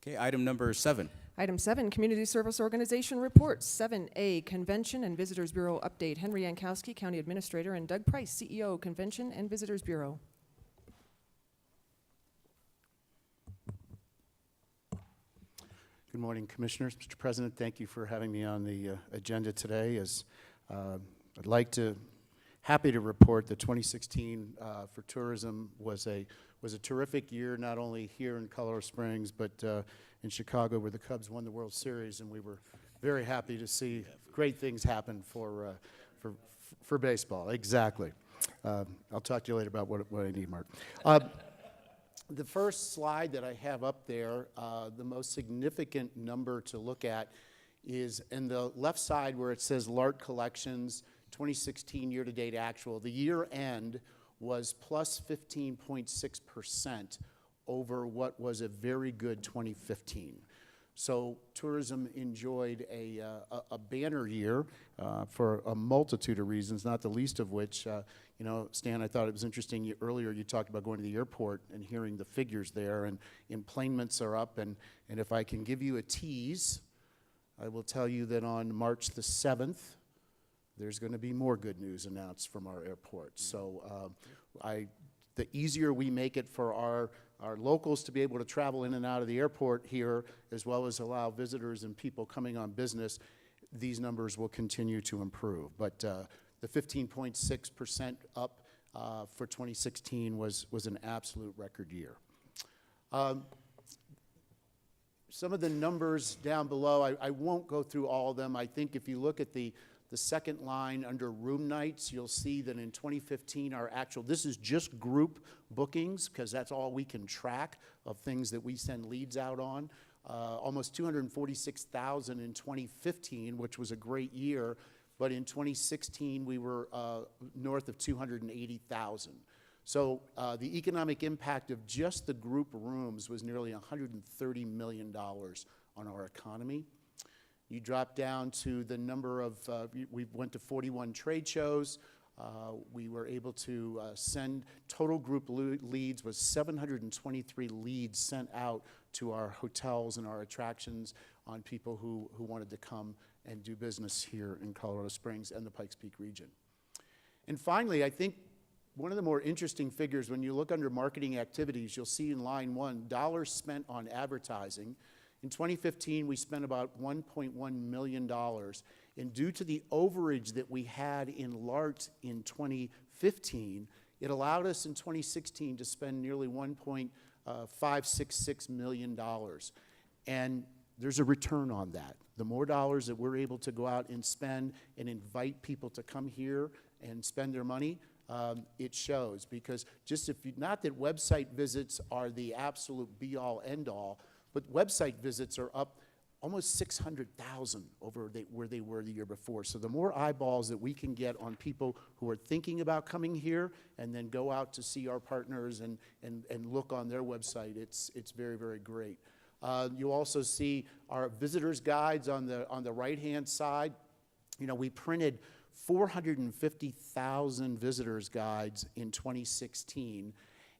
Okay, item number 7. Item 7, Community Service Organization Reports. 7A, Convention and Visitors Bureau Update. Henry Yankowski, County Administrator, and Doug Price, CEO, Convention and Visitors Bureau. Good morning, Commissioners. Mr. President, thank you for having me on the agenda today. Happy to report that 2016 for tourism was a terrific year, not only here in Colorado Springs, but in Chicago, where the Cubs won the World Series, and we were very happy to see great things happen for baseball. Exactly. I'll talk to you later about what I need, Mark. The first slide that I have up there, the most significant number to look at is in the left side where it says LART collections, 2016 year-to-date actual. The year end was plus 15.6% over what was a very good 2015. So tourism enjoyed a banner year for a multitude of reasons, not the least of which, you know, Stan, I thought it was interesting. Earlier you talked about going to the airport and hearing the figures there, and enplanements are up. And if I can give you a tease, I will tell you that on March the 7th, there's going to be more good news announced from our airport. So the easier we make it for our locals to be able to travel in and out of the airport here, as well as allow visitors and people coming on business, these numbers will continue to improve. But the 15.6% up for 2016 was an absolute record year. Some of the numbers down below, I won't go through all of them. I think if you look at the second line under room nights, you'll see that in 2015 our actual, this is just group bookings because that's all we can track of things that we send leads out on. Almost 246,000 in 2015, which was a great year, but in 2016 we were north of 280,000. So the economic impact of just the group rooms was nearly $130 million on our economy. You drop down to the number of, we went to 41 trade shows. We were able to send, total group leads was 723 leads sent out to our hotels and our attractions on people who wanted to come and do business here in Colorado Springs and the Pikes Peak region. And finally, I think one of the more interesting figures, when you look under marketing activities, you'll see in line 1, dollars spent on advertising. In 2015, we spent about $1.1 million, and due to the overage that we had in LART in 2015, it allowed us in 2016 to spend nearly $1.566 million. And there's a return on that. The more dollars that we're able to go out and spend and invite people to come here and spend their money, it shows. Because just not that website visits are the absolute be-all, end-all, but website visits are up almost 600,000 over where they were the year before. So the more eyeballs that we can get on people who are thinking about coming here and then go out to see our partners and look on their website, it's very, very great. You also see our visitors guides on the right-hand side. You know, we printed 450,000 visitors guides in 2016.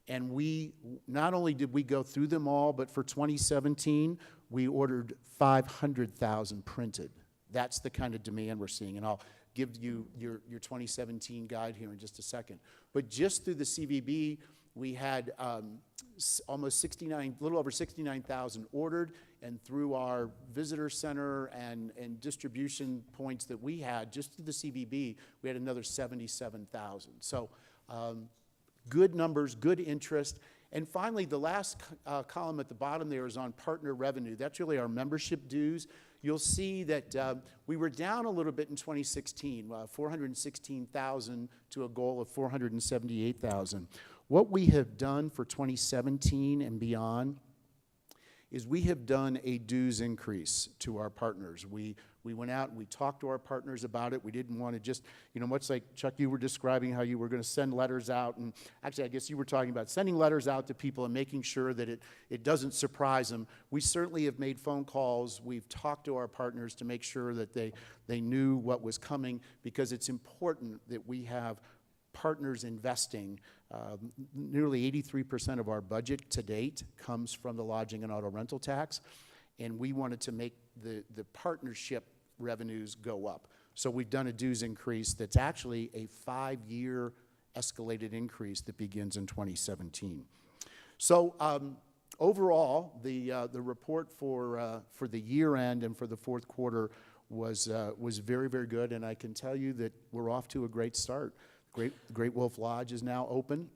And we, not only did we go through them all, but for 2017, we ordered 500,000 printed. That's the kind of demand we're seeing. And I'll give you your 2017 guide here in just a second. But just through the CVB, we had almost little over 69,000 ordered. And through our visitor center and distribution points that we had, just through the CVB, we had another 77,000. So, good numbers, good interest. And finally, the last column at the bottom there is on partner revenue. That's really our membership dues. You'll see that we were down a little bit in 2016, 416,000 to a goal of 478,000. What we have done for 2017 and beyond is we have done a dues increase to our partners. We went out and we talked to our partners about it. We didn't want to just, you know, much like Chuck, you were describing how you were going to send letters out. And actually, I guess you were talking about sending letters out to people and making sure that it doesn't surprise them. We certainly have made phone calls. We've talked to our partners to make sure that they knew what was coming, because it's important that we have partners investing. Nearly 83% of our budget to date comes from the lodging and auto rental tax, and we wanted to make the partnership revenues go up. So we've done a dues increase that's actually a 5-year escalated increase that begins in 2017. So overall, the report for the year end and for the fourth quarter was very, very good, and I can tell you that we're off to a great start. Great Wolf Lodge is now open,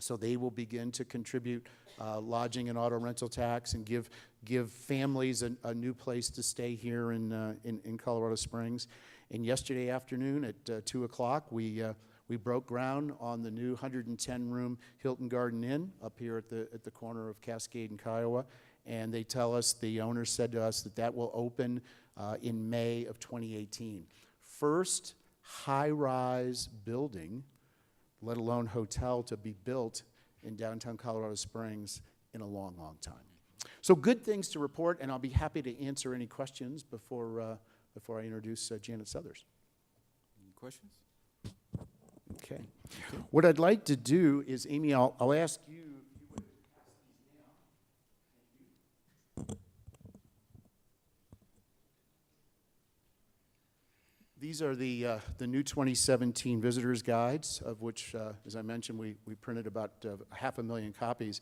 so they will begin to contribute lodging and auto rental tax and give families a new place to stay here in Colorado Springs. And yesterday afternoon at 2 o'clock, we broke ground on the new 110-room Hilton Garden Inn up here at the corner of Cascade and Kiowa. And they tell us, the owners said to us, that will open in May of 2018. First high-rise building, let alone hotel, to be built in downtown Colorado Springs in a long, long time. So good things to report, and I'll be happy to answer any questions before I introduce Janet Suthers. Any questions? Okay. What I'd like to do is, Amy, I'll ask you if you would pass these down. These are the new 2017 visitors guides, of which, as I mentioned, we printed about 500,000 copies.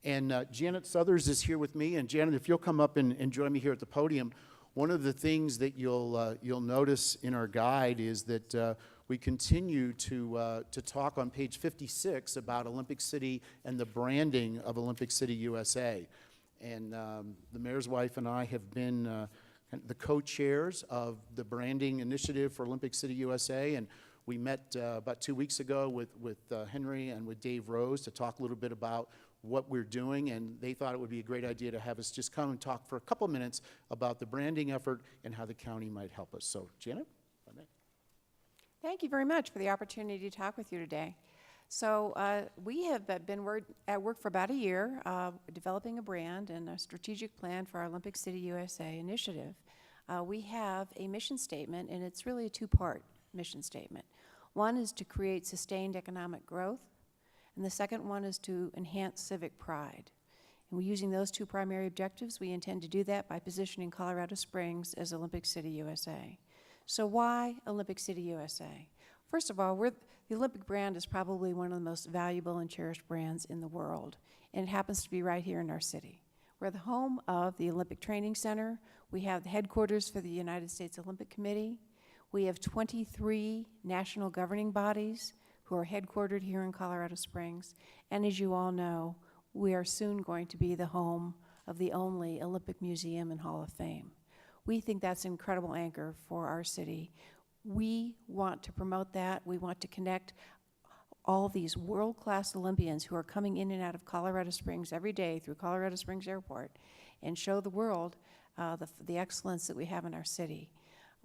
And Janet Suthers is here with me. And Janet, if you'll come up and join me here at the podium, one of the things that you'll notice in our guide is that we continue to talk on page 56 about Olympic City and the branding of Olympic City, USA. And the mayor's wife and I have been the co-chairs of the branding initiative for Olympic City, USA. And we met about 2 weeks ago with Henry and with Dave Rose to talk a little bit about what we're doing, and they thought it would be a great idea to have us just come and talk for a couple minutes about the branding effort and how the county might help us. So, Janet, if I may. Thank you very much for the opportunity to talk with you today. So we have been at work for about a year, developing a brand and a strategic plan for our Olympic City USA initiative. We have a mission statement, and it's really a two-part mission statement. One is to create sustained economic growth, and the second one is to enhance civic pride. And we're using those two primary objectives. We intend to do that by positioning Colorado Springs as Olympic City, USA. So why Olympic City, USA? First of all, the Olympic brand is probably one of the most valuable and cherished brands in the world, and it happens to be right here in our city. We're the home of the Olympic Training Center. We have the headquarters for the United States Olympic Committee. We have 23 national governing bodies who are headquartered here in Colorado Springs. And as you all know, we are soon going to be the home of the only Olympic Museum and Hall of Fame. We think that's an incredible anchor for our city. We want to promote that. We want to connect all these world-class Olympians who are coming in and out of Colorado Springs every day through Colorado Springs Airport and show the world the excellence that we have in our city.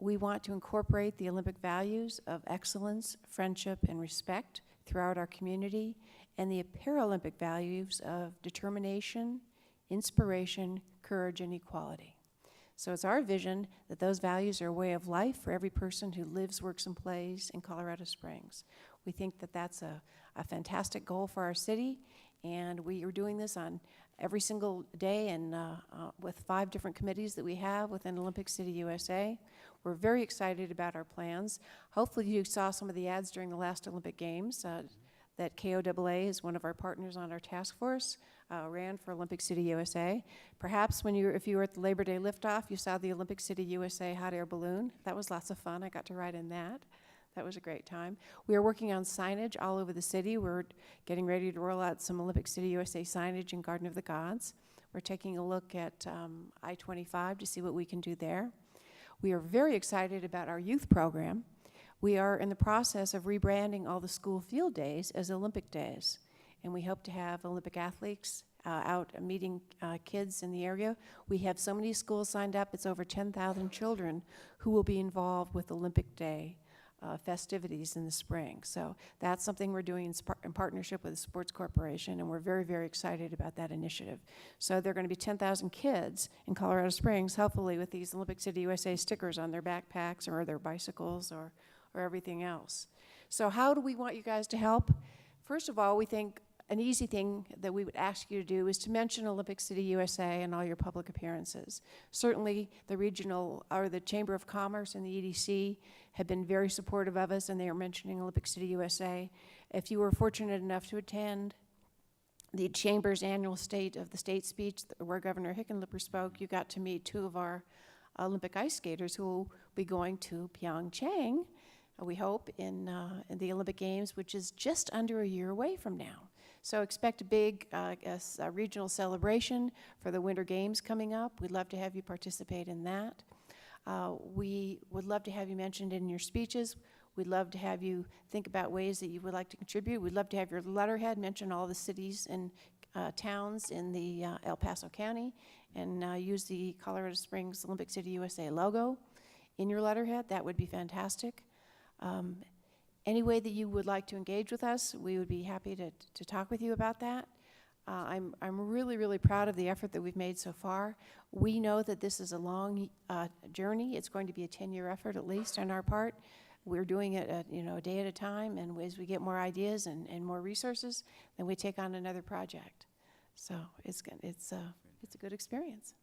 We want to incorporate the Olympic values of excellence, friendship, and respect throughout our community, and the Paralympic values of determination, inspiration, courage, and equality. So it's our vision that those values are a way of life for every person who lives, works, and plays in Colorado Springs. We think that that's a fantastic goal for our city, and we are doing this on every single day and with 5 different committees that we have within Olympic City, USA. We're very excited about our plans. Hopefully you saw some of the ads during the last Olympic Games that KOAA is one of our partners on our task force, ran for Olympic City, USA. Perhaps if you were at the Labor Day liftoff, you saw the Olympic City, USA hot air balloon. That was lots of fun. I got to ride in that. That was a great time. We are working on signage all over the city. We're getting ready to roll out some Olympic City, USA signage in Garden of the Gods. We're taking a look at I-25 to see what we can do there. We are very excited about our youth program. We are in the process of rebranding all the school field days as Olympic days, and we hope to have Olympic athletes out meeting kids in the area. We have so many schools signed up. It's over 10,000 children who will be involved with Olympic Day festivities in the spring. So that's something we're doing in partnership with the Sports Corporation, and we're very, very excited about that initiative. So there are going to be 10,000 kids in Colorado Springs, hopefully with these Olympic City USA stickers on their backpacks or their bicycles or everything else. So how do we want you guys to help? First of all, we think an easy thing that we would ask you to do is to mention Olympic City, USA in all your public appearances. Certainly, the regional, or the Chamber of Commerce and the EDC have been very supportive of us, and they are mentioning Olympic City, USA. If you were fortunate enough to attend the Chamber's annual State of the State speech, where Governor Hickenlooper spoke, you got to meet two of our Olympic ice skaters who will be going to Pyeongchang, we hope, in the Olympic Games, which is just under a year away from now. So expect a big regional celebration for the Winter Games coming up. We'd love to have you participate in that. We would love to have you mentioned in your speeches. We'd love to have you think about ways that you would like to contribute. We'd love to have your letterhead mention all the cities and towns in the El Paso County, and use the Colorado Springs Olympic City, USA logo in your letterhead. That would be fantastic. Any way that you would like to engage with us, we would be happy to talk with you about that. I'm really, really proud of the effort that we've made so far. We know that this is a long journey. It's going to be a 10-year effort at least on our part. We're doing it a day at a time, and as we get more ideas and more resources, then we take on another project. So it's a good experience.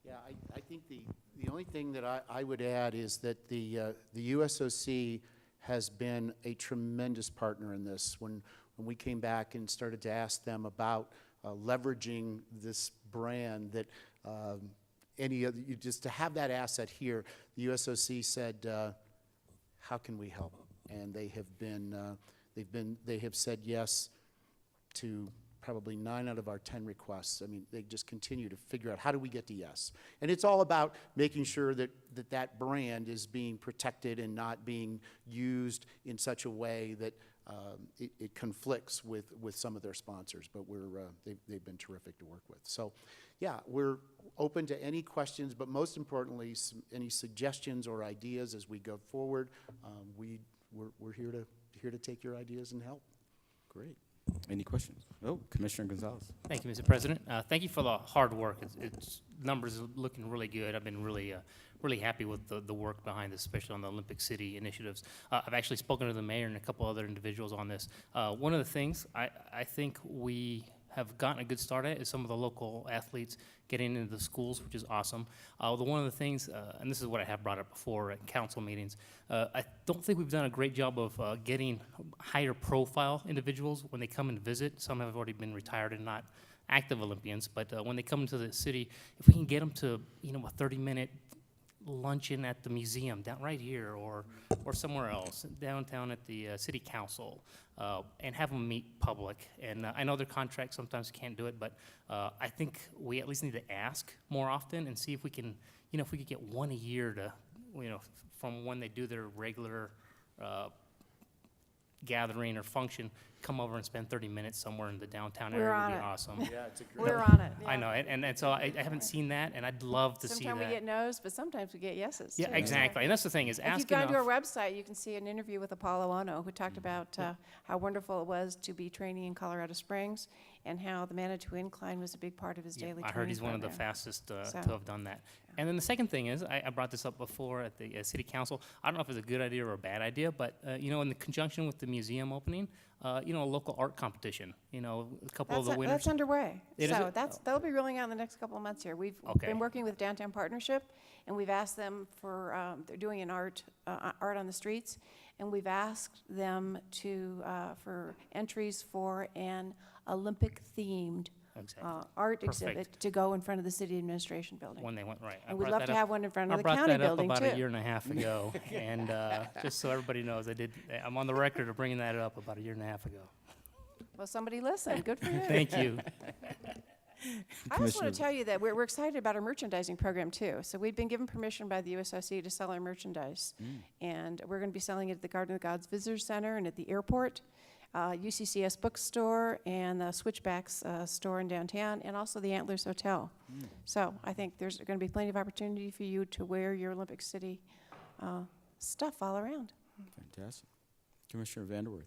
Yeah, I think the only thing that I would add is that the USOC has been a tremendous partner in this. When we came back and started to ask them about leveraging this brand, that just to have that asset here, the USOC said, how can we help? And they have said yes to probably 9 out of our 10 requests. I mean, they just continue to figure out, how do we get to yes? And it's all about making sure that that brand is being protected and not being used in such a way that it conflicts with some of their sponsors. But they've been terrific to work with. So, yeah, we're open to any questions, but most importantly, any suggestions or ideas as we go forward. We're here to take your ideas and help. Great. Any questions? Oh, Commissioner Gonzalez. Thank you, Mr. President. Thank you for the hard work. It's numbers are looking really good. I've been really happy with the work behind this, especially on the Olympic City initiatives. I've actually spoken to the mayor and a couple other individuals on this. One of the things I think we have gotten a good start at is some of the local athletes getting into the schools, which is awesome. One of the things, and this is what I have brought up before at council meetings, I don't think we've done a great job of getting higher profile individuals when they come and visit. Some have already been retired and not active Olympians, but when they come into the city, if we can get them to, a 30-minute luncheon at the museum down right here or somewhere else downtown at the city council, and have them meet public. And I know their contracts sometimes can't do it, but I think we at least need to ask more often and see if we can, if we could get one a year to, from when they do their regular gathering or function, come over and spend 30 minutes somewhere in the downtown area would be awesome. Yeah, it's a great. We're on it. I know, and so I haven't seen that, and I'd love to see that. Sometimes we get no's, but sometimes we get yeses. Yeah, too. exactly, and that's the thing, is If ask you've gone to our enough. website, you can see an interview with Apollo Ono, who talked about how wonderful it was to be training in Colorado Springs, and how the Manitou Incline was a big part of his Yeah, daily I training heard he's one of the program. fastest to So- have done that. And then the second thing is, I brought this up before at the city council. I don't know if it's a good idea or a bad idea, but in the conjunction with the museum opening, a local art competition. A couple of the winners. That's underway. It is So it? that'll be rolling out in the next couple of months here. We've Okay. been working with Downtown Partnership, and we've asked them for, they're doing an art on the streets, and we've asked them for entries for an Olympic-themed Exactly. art Perfect. exhibit to go in front of the city administration building. When they went right. And we'd love to have one in front of I the brought county that up building, about too. a year and a half ago, and just so everybody knows, I'm on the record of bringing that up about a year and a half ago. Well, somebody listened. Good for you. Thank you. I also want to tell you that we're excited about our merchandising program, too. So we've been given permission by the USOC to sell our merchandise. And we're going to be selling it at the Garden of the Gods Visitor Center and at the airport, UCCS bookstore, and the Switchbacks store in downtown, and also the Antlers Hotel. So I think there's going to be plenty of opportunity for you to wear your Olympic City stuff all around. Fantastic. Commissioner Vanderwerth.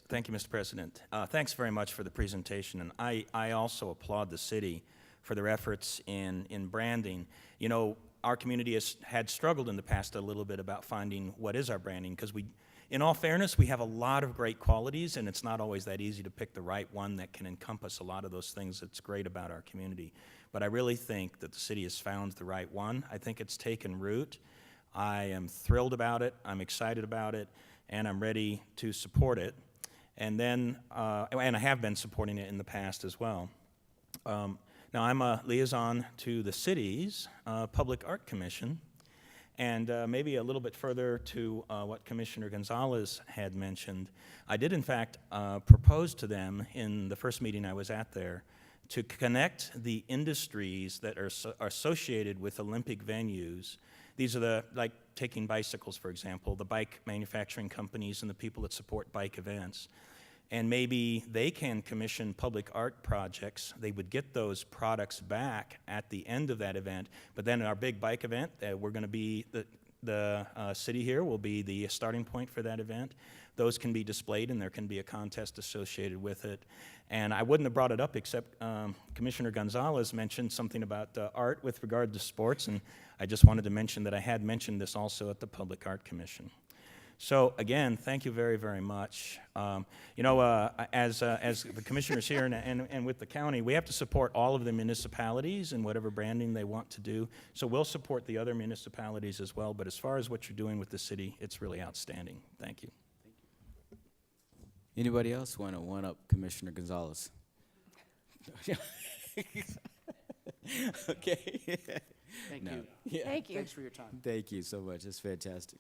Thank you, Mr. President. Thanks very much for the presentation, and I also applaud the city for their efforts in branding. Our community has had struggled in the past a little bit about finding what is our branding, because In all fairness, we have a lot of great qualities, and it's not always that easy to pick the right one that can encompass a lot of those things that's great about our community. But I really think that the city has found the right one. I think it's taken root. I am thrilled about it, I'm excited about it, and I'm ready to support it. And then, and I have been supporting it in the past as well. Now, I'm a liaison to the city's Public Art Commission, and maybe a little bit further to what Commissioner Gonzalez had mentioned. I did, in fact, propose to them in the first meeting I was at there to connect the industries that are associated with Olympic venues. These are like taking bicycles, for example, the bike manufacturing companies and the people that support bike events. And maybe they can commission public art projects. They would get those products back at the end of that event. But then our big bike event, we're going to be, the city here will be the starting point for that event. Those can be displayed, and there can be a contest associated with it. And I wouldn't have brought it up except Commissioner Gonzalez mentioned something about art with regard to sports, and I just wanted to mention that I had mentioned this also at the Public Art Commission. So again, thank you very, very much. You know, as the commissioners here and with the county, we have to support all of the municipalities and whatever branding they want to do. So we'll support the other municipalities as well. But as far as what you're doing with the city, it's really outstanding. Thank you. Anybody else want to one-up Commissioner Gonzalez? Okay. Thank No. you. Yeah. Thank you. Thanks for your time. Thank you so much. That's fantastic.